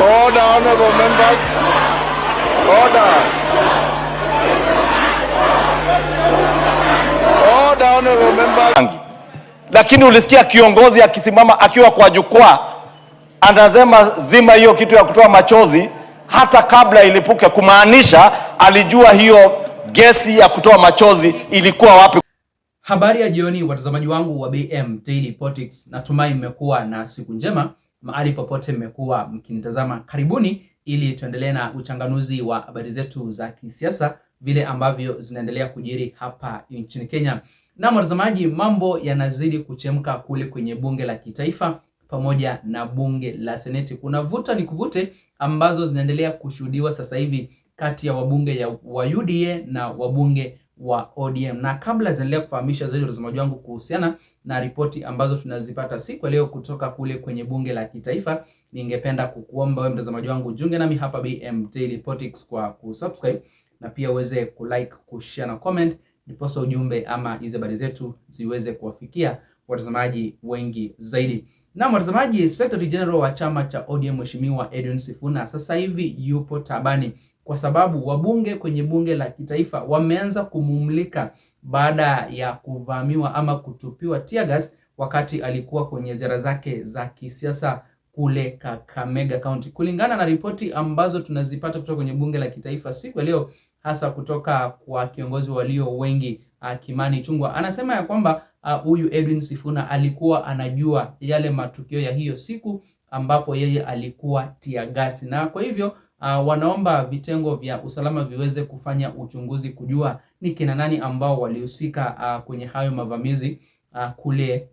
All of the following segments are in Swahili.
Order, honorable members. Order. Order, honorable members. Lakini ulisikia kiongozi akisimama akiwa kwa jukwaa anasema zima hiyo kitu ya kutoa machozi hata kabla ilipuke, kumaanisha alijua hiyo gesi ya kutoa machozi ilikuwa wapi. Habari ya jioni watazamaji wangu wa BM Daily Politics, natumai mmekuwa na siku njema mahali popote mmekuwa mkinitazama. Karibuni ili tuendelee na uchanganuzi wa habari zetu za kisiasa vile ambavyo zinaendelea kujiri hapa nchini Kenya. Na watazamaji, mambo yanazidi kuchemka kule kwenye bunge la kitaifa pamoja na bunge la seneti. Kuna vuta ni kuvute ambazo zinaendelea kushuhudiwa sasa hivi kati ya wabunge wa UDA na wabunge wa ODM. Na kabla zinaendelea kufahamisha zaidi watazamaji wangu kuhusiana na ripoti ambazo tunazipata siku leo kutoka kule kwenye bunge la kitaifa, ningependa kukuomba wewe mtazamaji wangu jiunge nami hapa BM Daily Politics kwa kusubscribe na pia uweze kulike, kushare na comment, ndiposa ujumbe ama hizo habari zetu ziweze kuwafikia watazamaji wengi zaidi. Na watazamaji, Secretary General wa chama cha ODM Mheshimiwa Edwin Sifuna sasa hivi yupo tabani kwa sababu wabunge kwenye bunge la kitaifa wameanza kumumlika baada ya kuvamiwa ama kutupiwa tear gas wakati alikuwa kwenye ziara zake za kisiasa kule Kakamega County. Kulingana na ripoti ambazo tunazipata kutoka kwenye bunge la kitaifa siku ya leo, hasa kutoka kwa kiongozi walio wengi Kimani Ichung'wah, anasema ya kwamba huyu Edwin Sifuna alikuwa anajua yale matukio ya hiyo siku ambapo yeye alikuwa tear gas, na kwa hivyo wanaomba vitengo vya usalama viweze kufanya uchunguzi kujua ni kina nani ambao walihusika kwenye hayo mavamizi kule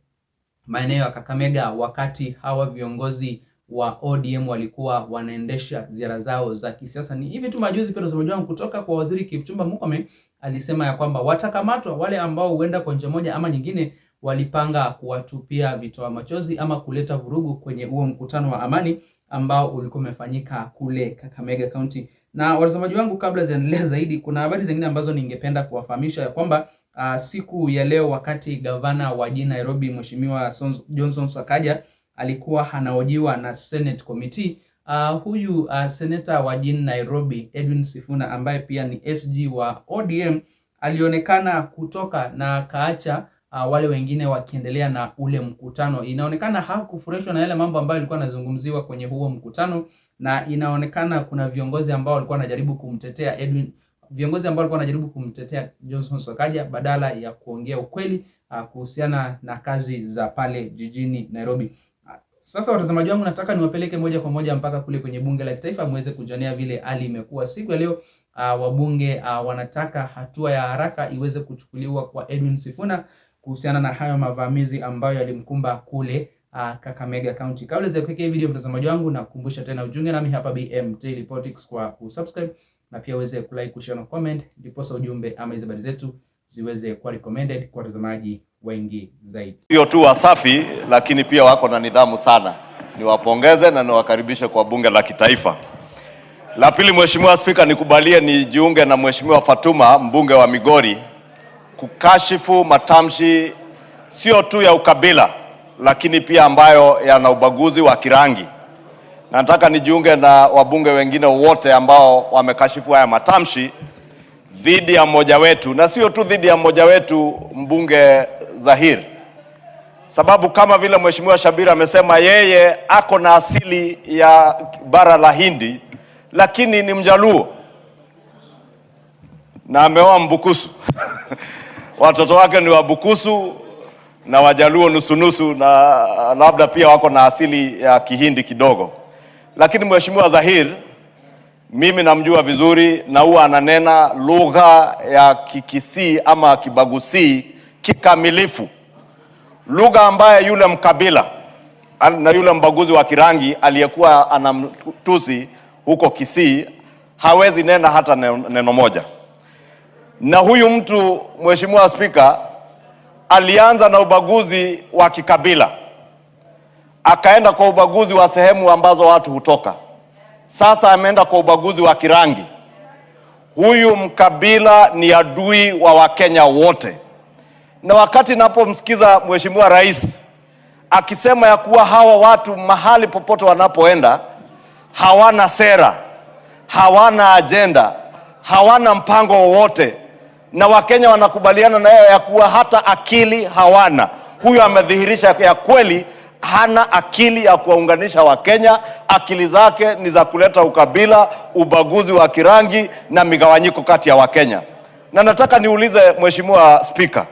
maeneo ya Kakamega wakati hawa viongozi wa ODM walikuwa wanaendesha ziara zao za kisiasa. Ni hivi tu majuzi pia watazamaji wangu kutoka kwa Waziri Kipchumba Murkomen alisema ya kwamba watakamatwa wale ambao huenda kwa njia moja ama nyingine walipanga kuwatupia vitoa machozi ama kuleta vurugu kwenye huo mkutano wa amani ambao ulikuwa umefanyika kule Kakamega County. Na watazamaji wangu, kabla ziendelee zaidi, kuna habari zingine ambazo ningependa kuwafahamisha ya kwamba siku ya leo wakati gavana wa jiji Nairobi Mheshimiwa Johnson Sakaja alikuwa anahojiwa na Senate Committee, huyu seneta wa jiji Nairobi Edwin Sifuna ambaye pia ni SG wa ODM alionekana kutoka na kaacha wale wengine wakiendelea na ule mkutano. Inaonekana hakufurahishwa na yale mambo ambayo yalikuwa yanazungumziwa kwenye huo mkutano, na inaonekana kuna viongozi ambao walikuwa wanajaribu kumtetea Johnson Sakaja badala ya kuongea ukweli kuhusiana na kazi za pale jijini Nairobi. Sasa watazamaji wangu, nataka niwapeleke moja kwa moja mpaka kule kwenye bunge la kitaifa muweze kujionea vile hali imekuwa siku ya leo. Wabunge wanataka hatua ya haraka iweze kuchukuliwa kwa Edwin Sifuna kuhusiana na hayo mavamizi ambayo yalimkumba kule Kakamega County. Kabla ya kuweka video mtazamaji wangu, na kukumbusha tena ujunge nami hapa BM Daily Politics kwa kusubscribe na pia uweze kulike, kushare na comment, ndiposa ujumbe ama hizo habari zetu ziweze kuwa recommended kwa watazamaji wengi zaidi. Sio tu wasafi, lakini pia wako na nidhamu sana. Niwapongeze na niwakaribishe kwa bunge la kitaifa. La pili, Mheshimiwa Spika, nikubalie nijiunge na Mheshimiwa Fatuma, mbunge wa Migori, kukashifu matamshi sio tu ya ukabila lakini pia ambayo yana ubaguzi wa kirangi. Nataka nijiunge na wabunge wengine wote ambao wamekashifu haya matamshi dhidi ya mmoja wetu, na sio tu dhidi ya mmoja wetu, mbunge Zahir. Sababu kama vile Mheshimiwa Shabir amesema, yeye ako na asili ya bara la Hindi lakini ni Mjaluo na ameoa Mbukusu. Watoto wake ni Wabukusu na Wajaluo nusu na labda pia wako na asili ya Kihindi kidogo. Lakini Mheshimiwa Zahir mimi namjua vizuri, na huwa ananena lugha ya Kikisii ama Kibagusii kikamilifu, lugha ambaye yule mkabila na yule mbaguzi wa kirangi aliyekuwa anamtusi huko Kisii hawezi nena hata neno moja. Na huyu mtu, Mheshimiwa Spika, alianza na ubaguzi wa kikabila, akaenda kwa ubaguzi wa sehemu ambazo watu hutoka, sasa ameenda kwa ubaguzi wa kirangi. Huyu mkabila ni adui wa Wakenya wote. Na wakati napomsikiza Mheshimiwa Rais akisema ya kuwa hawa watu mahali popote wanapoenda hawana sera, hawana ajenda, hawana mpango wowote, na Wakenya wanakubaliana na yeye ya kuwa hata akili hawana. Huyo amedhihirisha ya kweli hana akili ya kuwaunganisha Wakenya. Akili zake ni za kuleta ukabila, ubaguzi wa kirangi na migawanyiko kati ya Wakenya. Na nataka niulize Mheshimiwa Spika,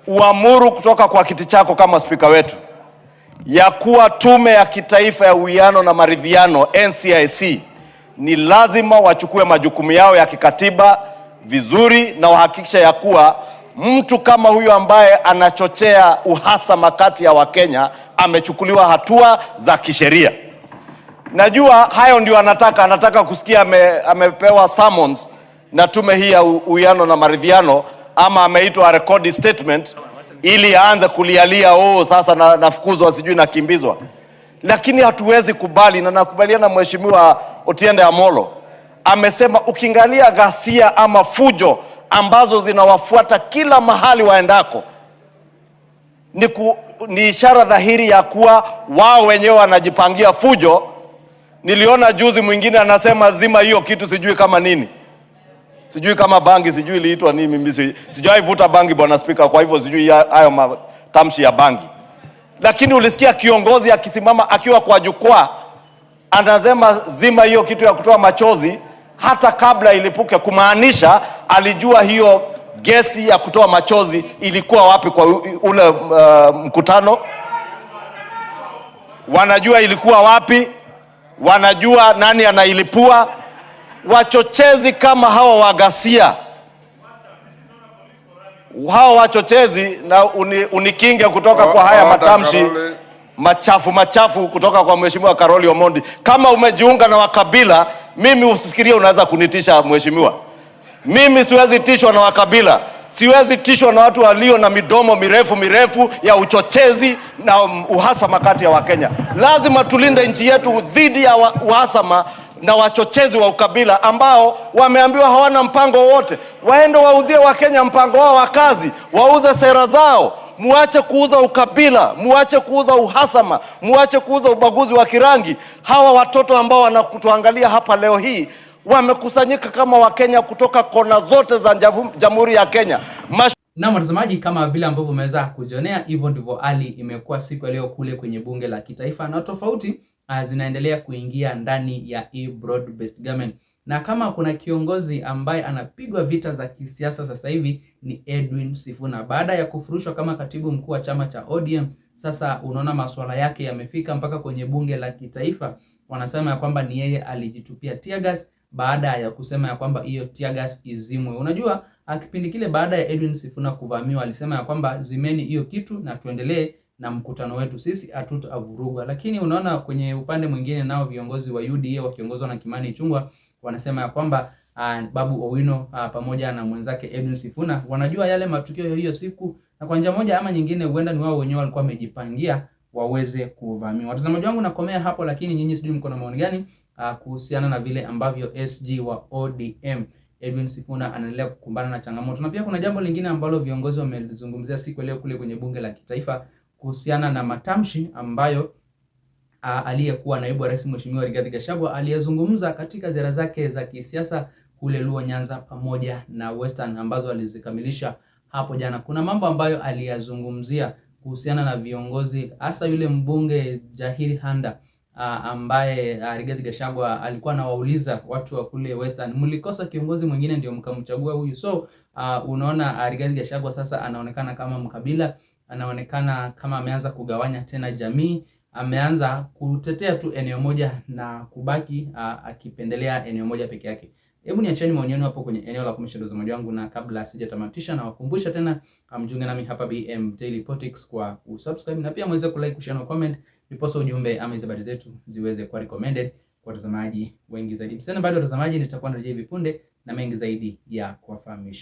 uamuru kutoka kwa kiti chako kama spika wetu ya kuwa Tume ya Kitaifa ya Uwiano na Maridhiano NCIC ni lazima wachukue majukumu yao ya kikatiba vizuri, na wahakikisha ya kuwa mtu kama huyo ambaye anachochea uhasama kati ya Wakenya amechukuliwa hatua za kisheria. Najua hayo ndio anataka kusikia. Amepewa summons na tume hii ya Uwiano na Maridhiano, ama ameitwa record statement ili aanze kulialia, sasa nafukuzwa, sijui nakimbizwa. Lakini hatuwezi kubali, na nakubaliana na Mheshimiwa Otiende Amolo. Amesema ukiangalia ghasia ama fujo ambazo zinawafuata kila mahali waendako, ni ishara dhahiri ya kuwa wao wenyewe wanajipangia fujo. Niliona juzi mwingine anasema zima hiyo kitu, sijui kama nini, sijui kama bangi, sijui iliitwa nini. Mimi sijui vuta bangi, Bwana Spika, kwa hivyo sijui hayo matamshi ya bangi. Lakini ulisikia kiongozi akisimama akiwa kwa jukwaa anasema zima hiyo kitu ya kutoa machozi hata kabla ilipuke, kumaanisha alijua hiyo gesi ya kutoa machozi ilikuwa wapi kwa ule mkutano. Wanajua ilikuwa wapi, wanajua nani anailipua. Wachochezi kama hawa wa ghasia, hawa wachochezi, na unikinge kutoka kwa haya matamshi machafu kutoka kwa Mheshimiwa Karoli Omondi. Kama umejiunga na wakabila, mimi usifikirie unaweza kunitisha Mheshimiwa. Mimi siwezi tishwa na wakabila, siwezi tishwa na watu walio na midomo mirefu ya uchochezi na uhasama kati ya Wakenya. Lazima tulinde nchi yetu dhidi ya uhasama na wachochezi wa ukabila ambao wameambiwa hawana mpango wote. Waende wauzie Wakenya mpango wao wa kazi, wauze sera zao. Muache kuuza ukabila, muache kuuza uhasama, muache kuuza ubaguzi wa kirangi. Hawa watoto ambao wanakutuangalia hapa leo hii wamekusanyika kama Wakenya kutoka kona zote za Jamhuri ya Kenya. Na mtazamaji, kama vile ambavyo umeweza kujionea, hivyo ndivyo hali imekuwa siku ya leo kule kwenye bunge la kitaifa, na tofauti zinaendelea kuingia ndani ya broad based government. Na kama kuna kiongozi ambaye anapigwa vita za kisiasa sasa hivi ni Edwin Sifuna. Baada ya kufurushwa kama katibu mkuu wa chama cha ODM, sasa unaona masuala yake yamefika mpaka kwenye bunge la kitaifa. Wanasema ya kwamba ni yeye alijitupia tear gas baada ya kusema ya kwamba hiyo tear gas izimwe. Unajua kipindi kile baada ya Edwin Sifuna kuvamiwa alisema ya kwamba zimeni hiyo kitu na tuendelee na mkutano wetu, sisi hatutavuruga. Lakini unaona kwenye upande mwingine nao viongozi wa UDA wakiongozwa na Kimani Ichung'wah wanasema ya kwamba Babu Owino pamoja na mwenzake Edwin Sifuna wanajua yale matukio hiyo siku, na kwa njia moja ama nyingine huenda ni wao wenyewe walikuwa wamejipangia waweze kuvamia. Watazamaji wangu, nakomea hapo, lakini nyinyi sijui mko na maoni gani kuhusiana na vile ambavyo SG wa ODM Edwin Sifuna anaendelea kukumbana na changamoto. Na pia kuna jambo lingine ambalo viongozi wamezungumzia siku leo kule kwenye bunge la kitaifa kuhusiana na matamshi ambayo aliyekuwa naibu wa rais Mheshimiwa Rigathi Gachagua aliyezungumza katika ziara zake za kisiasa kule Luo, Nyanza pamoja na Western ambazo alizikamilisha hapo jana. Kuna mambo ambayo aliyazungumzia kuhusiana na viongozi, hasa yule mbunge Jahiri Handa ambaye Rigathi Gachagua alikuwa anawauliza watu wa kule Western, mlikosa kiongozi mwingine ndio mkamchagua huyu. So unaona Rigathi Gachagua sasa anaonekana kama mkabila, anaonekana kama ameanza kugawanya tena jamii, ameanza kutetea tu eneo moja na kubaki akipendelea eneo moja peke yake. Hebu niacheni maoni yenu hapo kwenye eneo la comment watazamaji wangu, na kabla sijatamatisha na wakumbusha tena mjiunge nami hapa BM Daily Politics kwa kusubscribe, na pia muweze kulike, kushare na comment, ndiposa ujumbe ama habari zetu ziweze kuwa recommended kwa watazamaji wengi zaidi. Msana bado watazamaji, nitakuwa narejea hivi punde na mengi zaidi ya kuwafahamisha.